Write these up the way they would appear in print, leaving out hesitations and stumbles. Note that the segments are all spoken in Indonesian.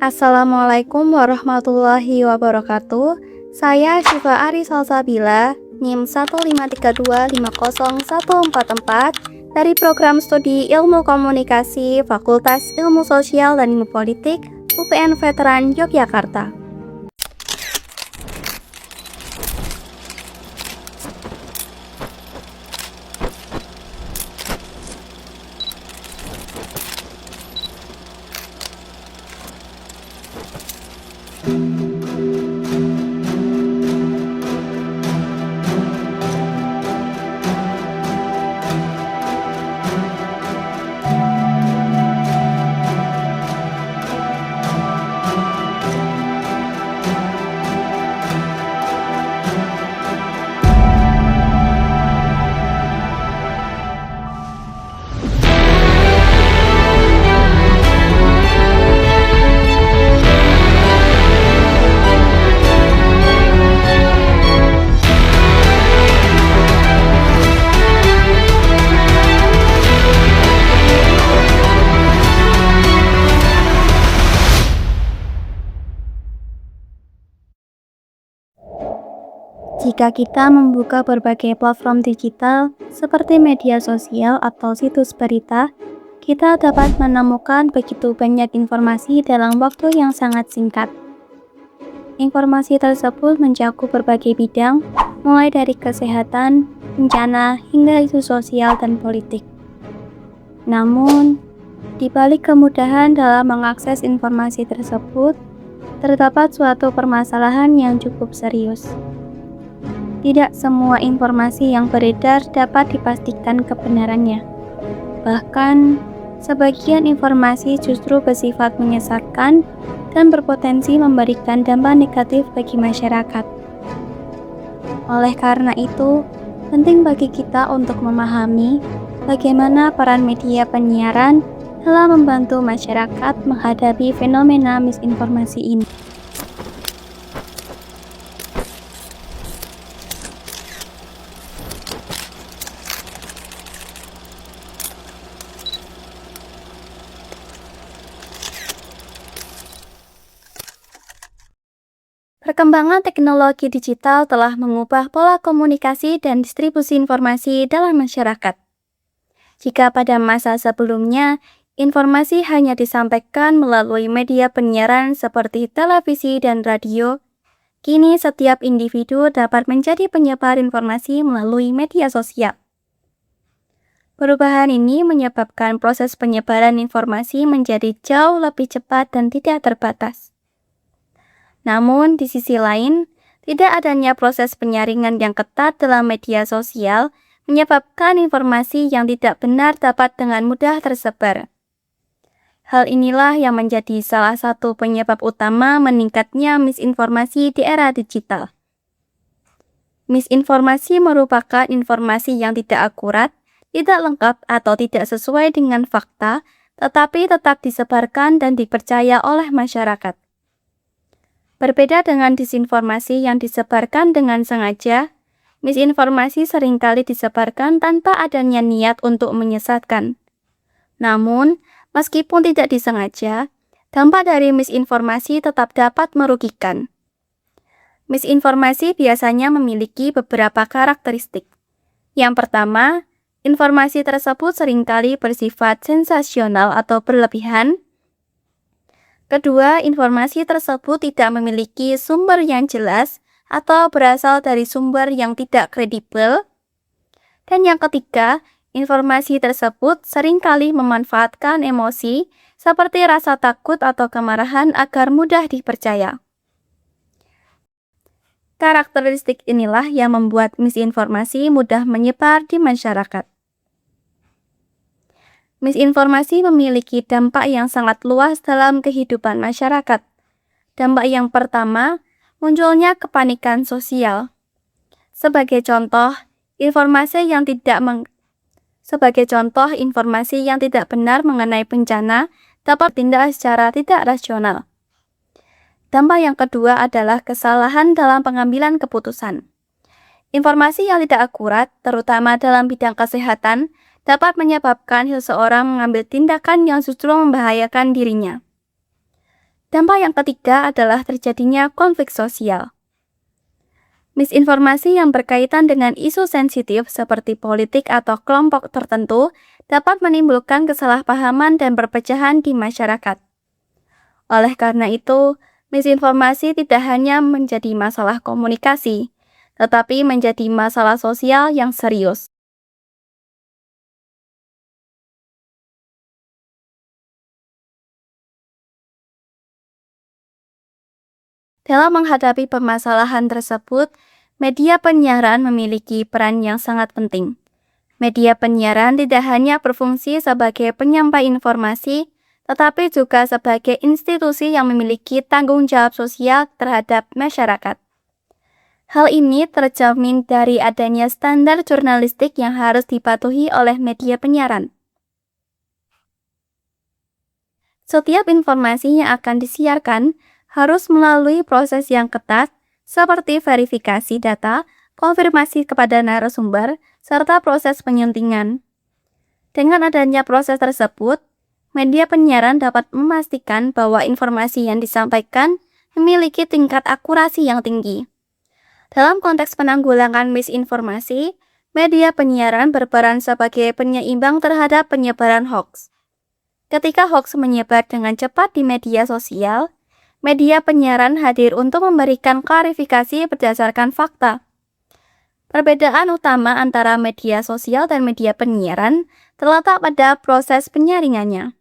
Assalamualaikum warahmatullahi wabarakatuh. Saya Syifa Ari Salsabila, NIM 153250144 dari Program Studi Ilmu Komunikasi Fakultas Ilmu Sosial dan Ilmu Politik UPN Veteran Yogyakarta. Jika kita membuka berbagai platform digital seperti media sosial atau situs berita, kita dapat menemukan begitu banyak informasi dalam waktu yang sangat singkat. Informasi tersebut mencakup berbagai bidang, mulai dari kesehatan, bencana, hingga isu sosial dan politik. Namun, di balik kemudahan dalam mengakses informasi tersebut, terdapat suatu permasalahan yang cukup serius. Tidak semua informasi yang beredar dapat dipastikan kebenarannya. Bahkan, sebagian informasi justru bersifat menyesatkan dan berpotensi memberikan dampak negatif bagi masyarakat. Oleh karena itu, penting bagi kita untuk memahami bagaimana peran media penyiaran dalam membantu masyarakat menghadapi fenomena misinformasi ini. Perkembangan teknologi digital telah mengubah pola komunikasi dan distribusi informasi dalam masyarakat. Jika pada masa sebelumnya, informasi hanya disampaikan melalui media penyiaran seperti televisi dan radio, kini setiap individu dapat menjadi penyebar informasi melalui media sosial. Perubahan ini menyebabkan proses penyebaran informasi menjadi jauh lebih cepat dan tidak terbatas. Namun, di sisi lain, tidak adanya proses penyaringan yang ketat dalam media sosial menyebabkan informasi yang tidak benar dapat dengan mudah tersebar. Hal inilah yang menjadi salah satu penyebab utama meningkatnya misinformasi di era digital. Misinformasi merupakan informasi yang tidak akurat, tidak lengkap atau tidak sesuai dengan fakta, tetapi tetap disebarkan dan dipercaya oleh masyarakat. Berbeda dengan disinformasi yang disebarkan dengan sengaja, misinformasi seringkali disebarkan tanpa adanya niat untuk menyesatkan. Namun, meskipun tidak disengaja, dampak dari misinformasi tetap dapat merugikan. Misinformasi biasanya memiliki beberapa karakteristik. Yang pertama, informasi tersebut seringkali bersifat sensasional atau berlebihan. Kedua, informasi tersebut tidak memiliki sumber yang jelas atau berasal dari sumber yang tidak kredibel. Dan yang ketiga, informasi tersebut seringkali memanfaatkan emosi seperti rasa takut atau kemarahan agar mudah dipercaya. Karakteristik inilah yang membuat misinformasi mudah menyebar di masyarakat. Misinformasi memiliki dampak yang sangat luas dalam kehidupan masyarakat. Dampak yang pertama, munculnya kepanikan sosial. Sebagai contoh, informasi yang tidak benar mengenai bencana dapat ditindak secara tidak rasional. Dampak yang kedua adalah kesalahan dalam pengambilan keputusan. Informasi yang tidak akurat, terutama dalam bidang kesehatan, dapat menyebabkan seseorang mengambil tindakan yang justru membahayakan dirinya. Dampak yang ketiga adalah terjadinya konflik sosial. Misinformasi yang berkaitan dengan isu sensitif seperti politik atau kelompok tertentu dapat menimbulkan kesalahpahaman dan perpecahan di masyarakat. Oleh karena itu, misinformasi tidak hanya menjadi masalah komunikasi, tetapi menjadi masalah sosial yang serius. Dalam menghadapi permasalahan tersebut, media penyiaran memiliki peran yang sangat penting. Media penyiaran tidak hanya berfungsi sebagai penyampai informasi, tetapi juga sebagai institusi yang memiliki tanggung jawab sosial terhadap masyarakat. Hal ini tercermin dari adanya standar jurnalistik yang harus dipatuhi oleh media penyiaran. Setiap informasi yang akan disiarkan harus melalui proses yang ketat, seperti verifikasi data, konfirmasi kepada narasumber, serta proses penyuntingan. Dengan adanya proses tersebut, media penyiaran dapat memastikan bahwa informasi yang disampaikan memiliki tingkat akurasi yang tinggi. Dalam konteks penanggulangan misinformasi, media penyiaran berperan sebagai penyeimbang terhadap penyebaran hoaks. Ketika hoaks menyebar dengan cepat di media sosial, media penyiaran hadir untuk memberikan klarifikasi berdasarkan fakta. Perbedaan utama antara media sosial dan media penyiaran terletak pada proses penyaringannya.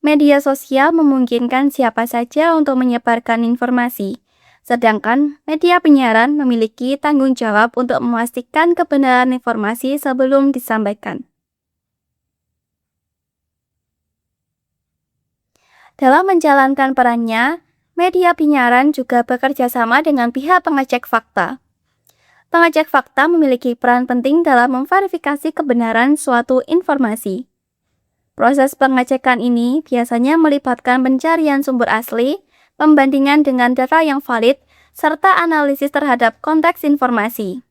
Media sosial memungkinkan siapa saja untuk menyebarkan informasi, sedangkan media penyiaran memiliki tanggung jawab untuk memastikan kebenaran informasi sebelum disampaikan. Dalam menjalankan perannya, media penyiaran juga bekerja sama dengan pihak pengecek fakta. Pengecek fakta memiliki peran penting dalam memverifikasi kebenaran suatu informasi. Proses pengecekan ini biasanya melibatkan pencarian sumber asli, pembandingan dengan data yang valid, serta analisis terhadap konteks informasi.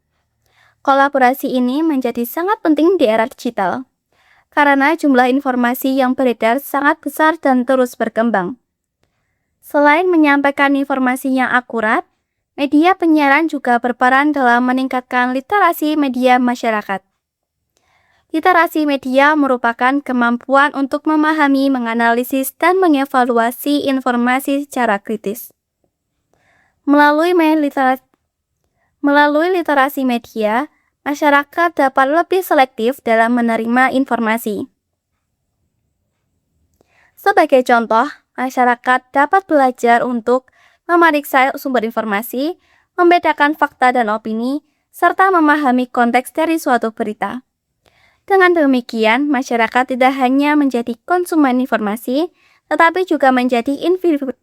Kolaborasi ini menjadi sangat penting di era digital, karena jumlah informasi yang beredar sangat besar dan terus berkembang. Selain menyampaikan informasi yang akurat, media penyiaran juga berperan dalam meningkatkan literasi media masyarakat. Literasi media merupakan kemampuan untuk memahami, menganalisis, dan mengevaluasi informasi secara kritis. Melalui literasi media, masyarakat dapat lebih selektif dalam menerima informasi. Sebagai contoh, masyarakat dapat belajar untuk memeriksa sumber informasi, membedakan fakta dan opini, serta memahami konteks dari suatu berita. Dengan demikian, masyarakat tidak hanya menjadi konsumen informasi, tetapi juga menjadi individu.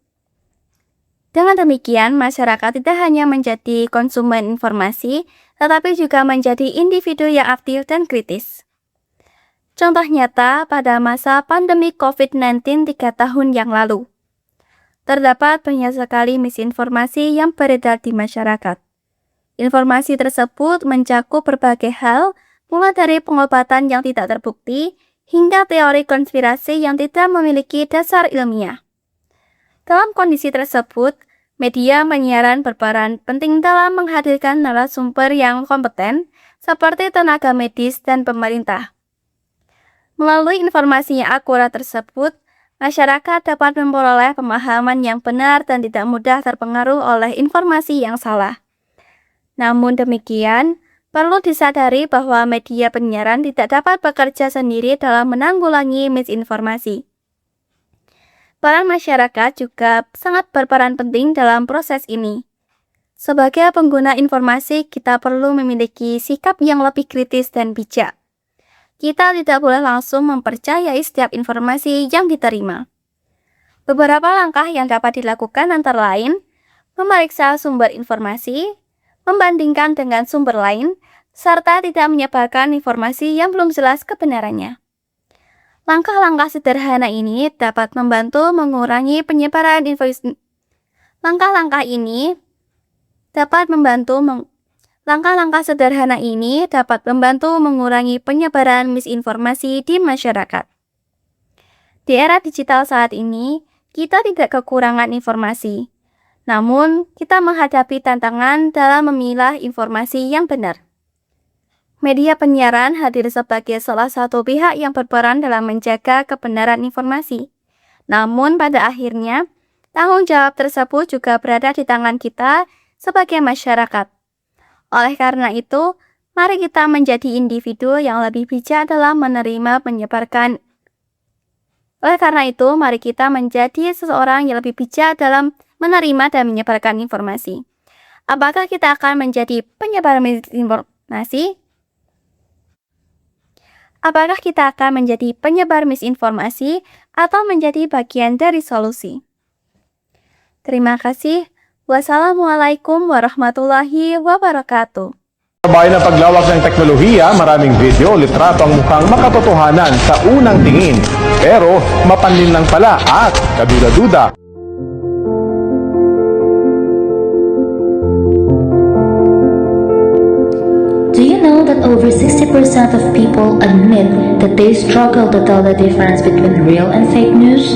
Dengan demikian, masyarakat tidak hanya menjadi konsumen informasi, tetapi juga menjadi individu yang aktif dan kritis. Contoh nyata pada masa pandemi COVID-19 3 tahun yang lalu. Terdapat banyak sekali misinformasi yang beredar di masyarakat. Informasi tersebut mencakup berbagai hal, mulai dari pengobatan yang tidak terbukti, hingga teori konspirasi yang tidak memiliki dasar ilmiah. Dalam kondisi tersebut, media penyiaran berperan penting dalam menghadirkan narasumber yang kompeten, seperti tenaga medis dan pemerintah. Melalui informasi yang akurat tersebut, masyarakat dapat memperoleh pemahaman yang benar dan tidak mudah terpengaruh oleh informasi yang salah. Namun demikian, perlu disadari bahwa media penyiaran tidak dapat bekerja sendiri dalam menanggulangi misinformasi. Peran masyarakat juga sangat berperan penting dalam proses ini. Sebagai pengguna informasi, kita perlu memiliki sikap yang lebih kritis dan bijak. Kita tidak boleh langsung mempercayai setiap informasi yang diterima. Beberapa langkah yang dapat dilakukan antara lain, memeriksa sumber informasi, membandingkan dengan sumber lain, serta tidak menyebarkan informasi yang belum jelas kebenarannya. Langkah-langkah sederhana ini dapat membantu mengurangi penyebaran informasi. Langkah-langkah sederhana ini dapat membantu mengurangi penyebaran misinformasi di masyarakat. Di era digital saat ini, kita tidak kekurangan informasi. Namun, kita menghadapi tantangan dalam memilah informasi yang benar. Media penyiaran hadir sebagai salah satu pihak yang berperan dalam menjaga kebenaran informasi. Namun, pada akhirnya, tanggung jawab tersebut juga berada di tangan kita sebagai masyarakat. Oleh karena itu, mari kita menjadi individu yang lebih bijak dalam mari kita menjadi seseorang yang lebih bijak dalam menerima dan menyebarkan informasi. Apakah kita akan menjadi penyebar misinformasi? Apakah kita akan menjadi penyebar misinformasi atau menjadi bagian dari solusi? Terima kasih. Wassalamualaikum warahmatullahi wabarakatuh. Sabay ng paglawak ng teknolohiya, maraming video, litrato ang mukhang makatotohanan sa unang tingin. Pero mapanlin lang pala at kaduda-duda. Do you know that over 60% of people admit that they struggle to tell the difference between real and fake news?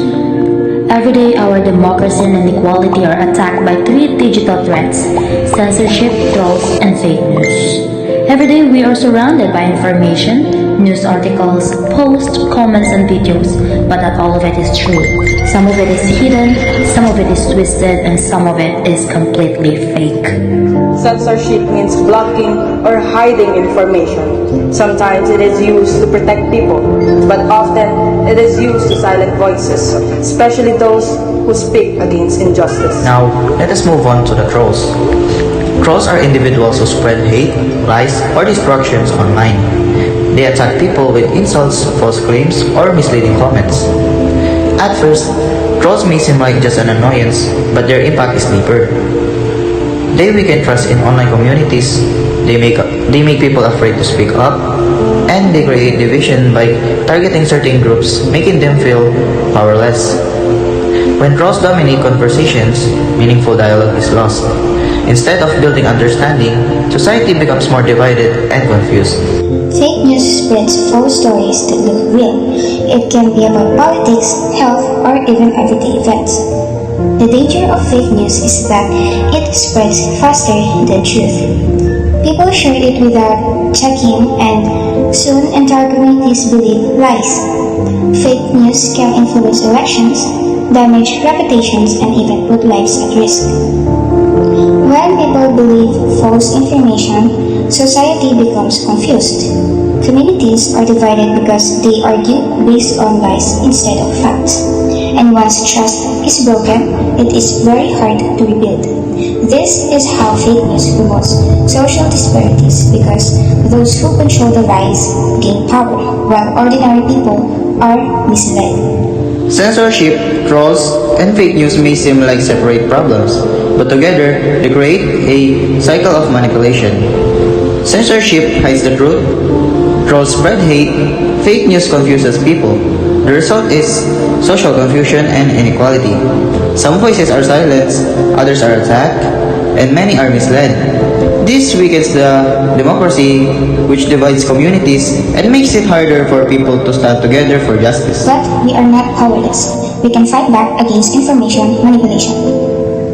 Every day, our democracy and equality are attacked by three digital threats: censorship, trolls, and fake news. Every day, we are surrounded by information, news articles, posts, comments, and videos, but not all of it is true. Some of it is hidden, some of it is twisted, and some of it is completely fake. Censorship means blocking or hiding information. Sometimes it is used to protect people, but often it is used to silence voices, especially those who speak against injustice. Now, let us move on to the trolls. Trolls are individuals who spread hate, lies, or destructions online. They attack people with insults, false claims, or misleading comments. At first, trolls may seem like just an annoyance, but their impact is deeper. They weaken trust in online communities, they make people afraid to speak up, and they create division by targeting certain groups, making them feel powerless. When trolls dominate conversations, meaningful dialogue is lost. Instead of building understanding, society becomes more divided and confused. Fake news spreads false stories that look real. It can be about politics, health, or even everyday events. The danger of fake news is that it spreads faster than truth. People share it without checking, and soon entire communities believe lies. Fake news can influence elections, damage reputations, and even put lives at risk. When people believe false information, society becomes confused. Communities are divided because they argue based on lies instead of facts. And once trust is broken, it is very hard to rebuild. This is how fake news promotes social disparities, because those who control the lies gain power, while ordinary people are misled. Censorship, trolls, and fake news may seem like separate problems, but together they create a cycle of manipulation. Censorship hides the truth, trolls spread hate, fake news confuses people. The result is social confusion and inequality. Some voices are silenced, others are attacked, and many are misled. This weakens the democracy, which divides communities and makes it harder for people to stand together for justice. But we are not powerless. We can fight back against information manipulation.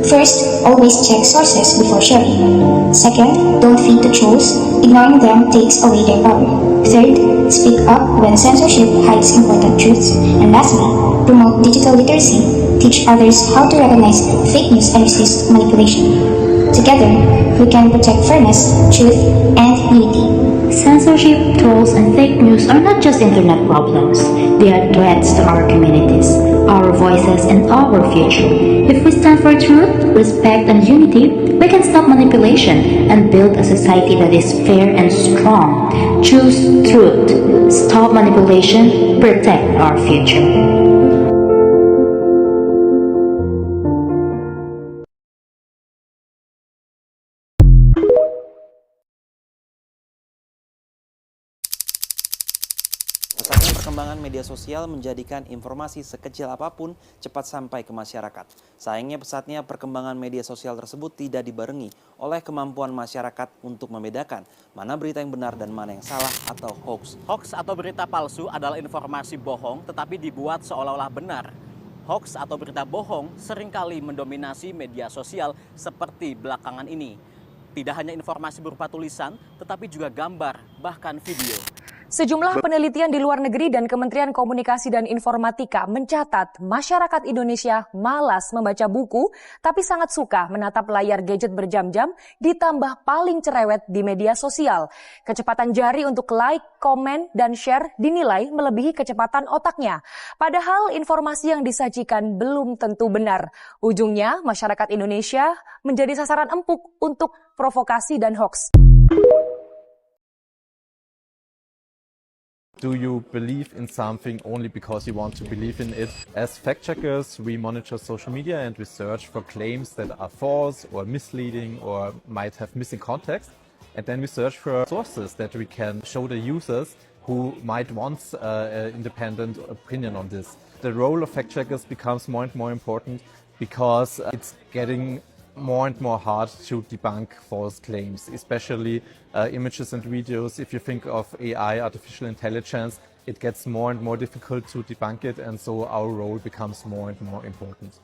First, always check sources before sharing. Second, don't feed the trolls. Ignoring them takes away their power. Third, speak up when censorship hides important truths. And lastly, promote digital literacy. Teach others how to recognize fake news and resist manipulation. Together, we can protect fairness, truth, and unity. Censorship, trolls, and fake news are not just internet problems. They are threats to our communities, our voices, and our future. If we stand for truth, respect, and unity, we can stop manipulation and build a society that is fair and strong. Choose truth. Stop manipulation. Protect our future. perkembangan media sosial menjadikan informasi sekecil apapun cepat sampai ke masyarakat. Sayangnya pesatnya perkembangan media sosial tersebut tidak dibarengi oleh kemampuan masyarakat untuk membedakan mana berita yang benar dan mana yang salah atau hoax. Hoax atau berita palsu adalah informasi bohong tetapi dibuat seolah-olah benar. Hoax atau berita bohong seringkali mendominasi media sosial seperti belakangan ini. Tidak hanya informasi berupa tulisan, tetapi juga gambar, bahkan video. Sejumlah penelitian di luar negeri dan Kementerian Komunikasi dan Informatika mencatat masyarakat Indonesia malas membaca buku, tapi sangat suka menatap layar gadget berjam-jam, ditambah paling cerewet di media sosial. Kecepatan jari untuk like, komen, dan share dinilai melebihi kecepatan otaknya. Padahal informasi yang disajikan belum tentu benar. Ujungnya, masyarakat Indonesia menjadi sasaran empuk untuk provokasi dan hoax. Do you believe in something only because you want to believe in it? As fact-checkers, we monitor social media and we search for claims that are false or misleading or might have missing context. And then we search for sources that we can show the users who might want an independent opinion on this. The role of fact-checkers becomes more and more important because it's getting more and more hard to debunk false claims, especially images and videos. If you think of AI, artificial intelligence, it gets more and more difficult to debunk it, and so our role becomes more and more important.